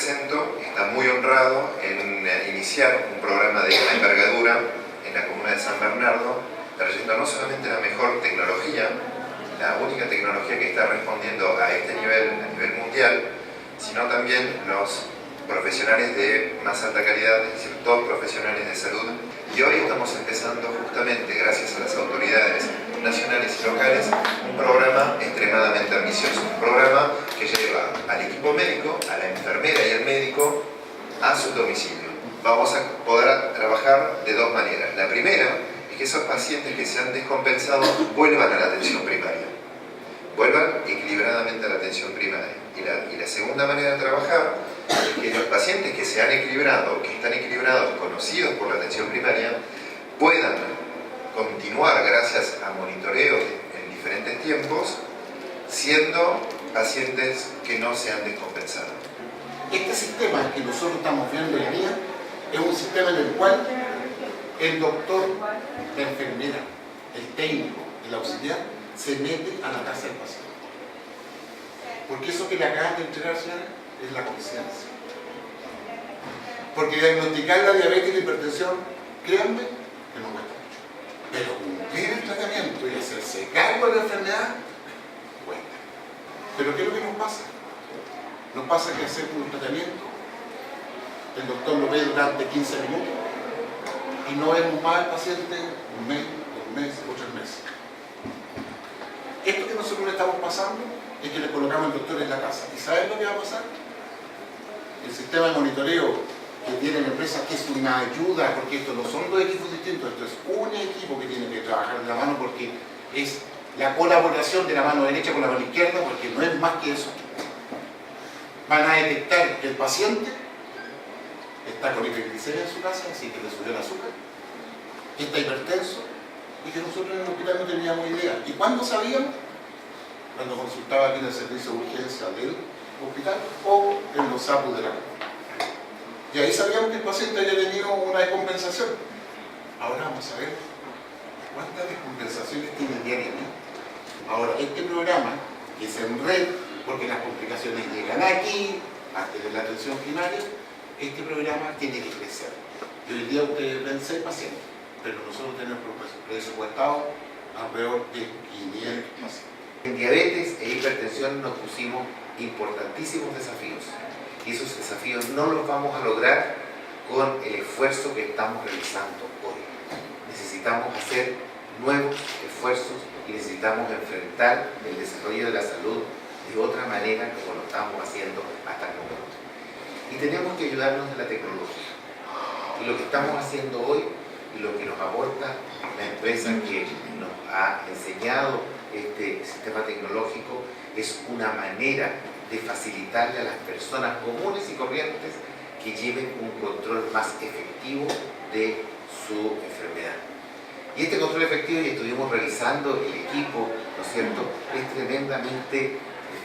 represento está muy honrado en iniciar un programa de esta envergadura en la comuna de San Bernardo, trayendo no solamente la mejor tecnología, la única tecnología que está respondiendo a este nivel, a nivel mundial, sino también los profesionales de más alta calidad, es decir, todos profesionales de salud. Y hoy estamos empezando justamente, gracias a las autoridades nacionales y locales, un programa extremadamente ambicioso, un programa que lleva al equipo médico, a la enfermera y al médico a su domicilio. Vamos a poder trabajar de dos maneras. La primera es que esos pacientes que se han descompensado vuelvan a la atención primaria, vuelvan equilibradamente a la atención primaria. Y la segunda manera de trabajar es que los pacientes que se han equilibrado, que están equilibrados, conocidos por la atención primaria, puedan continuar, gracias a monitoreos en diferentes tiempos, siendo pacientes que no se han descompensado. Este sistema que nosotros estamos viendo hoy día es un sistema en el cual el doctor, la enfermera, el técnico, el auxiliar, se mete a la casa del paciente. Porque eso que le acaban de entregar, señora, es la conciencia. Porque diagnosticar la diabetes y la hipertensión, créanme, que no cuesta mucho. Pero cumplir el tratamiento y hacerse cargo de la enfermedad, cuesta. Pero ¿qué es lo que nos pasa? Nos pasa que hacemos un tratamiento, el doctor lo ve durante 15 minutos y no vemos más al paciente un mes, 2 meses o 3 meses. Esto que nosotros le estamos pasando es que le colocamos al doctor en la casa. ¿Y saben lo que va a pasar? El sistema de monitoreo que tienen empresas, que es una ayuda, porque esto no son 2 equipos distintos, esto es un equipo que tiene que trabajar de la mano, porque es la colaboración de la mano derecha con la mano izquierda, porque no es más que eso. Van a detectar que el paciente está con hiperglicemia en su casa, así que le subió el azúcar, que está hipertenso, y que nosotros en el hospital no teníamos idea. ¿Y cuándo sabíamos? Cuando consultaba aquí en el servicio de urgencia del hospital o en los SAPU de la comuna. Y ahí sabíamos que el paciente había tenido una descompensación. Ahora vamos a ver cuántas descompensaciones tiene diariamente. Ahora, este programa, que es en red, porque las complicaciones llegan aquí, hasta en la atención primaria, este programa tiene que crecer. Y hoy día ustedes ven 6 pacientes, pero nosotros tenemos presupuestado alrededor de 500 pacientes. En diabetes e hipertensión nos pusimos importantísimos desafíos y esos desafíos no los vamos a lograr con el esfuerzo que estamos realizando hoy. Necesitamos hacer nuevos esfuerzos y necesitamos enfrentar el desarrollo de la salud de otra manera como lo estamos haciendo hasta el momento. Y tenemos que ayudarnos de la tecnología. Y lo que estamos haciendo hoy y lo que nos aporta la empresa que nos ha enseñado este sistema tecnológico es una manera de facilitarle a las personas comunes y corrientes que lleven un control más efectivo de su enfermedad. Y este control efectivo, y estuvimos revisando el equipo, ¿no es cierto?, es tremendamente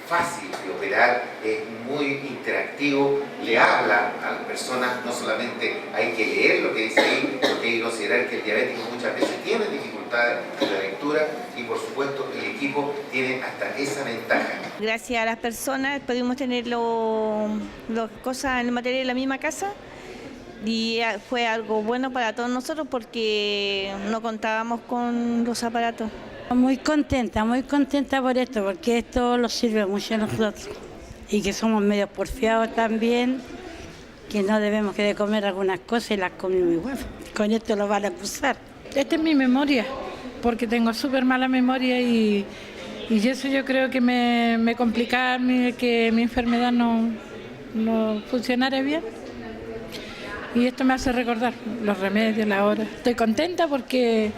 fácil de operar, es muy interactivo, le habla a las personas, no solamente hay que leer lo que dice ahí, porque hay que considerar que el diabético muchas veces tiene dificultades en la lectura y por supuesto el equipo tiene hasta esa ventaja. Gracias a las personas pudimos tener las cosas en el material en la misma casa y fue algo bueno para todos nosotros porque no contábamos con los aparatos. Muy contenta por esto, porque esto nos sirve mucho a nosotros y que somos medio porfiados también, que no debemos que de comer algunas cosas y las comemos igual. Con esto lo van a acusar. Esta es mi memoria, porque tengo súper mala memoria y eso yo creo que me complicaba que mi enfermedad no funcionara bien. Y esto me hace recordar los remedios, la hora. Estoy contenta porque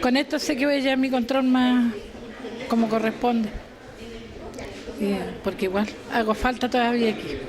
con esto sé que voy a llevar mi control más como corresponde. Porque igual hago falta todavía aquí.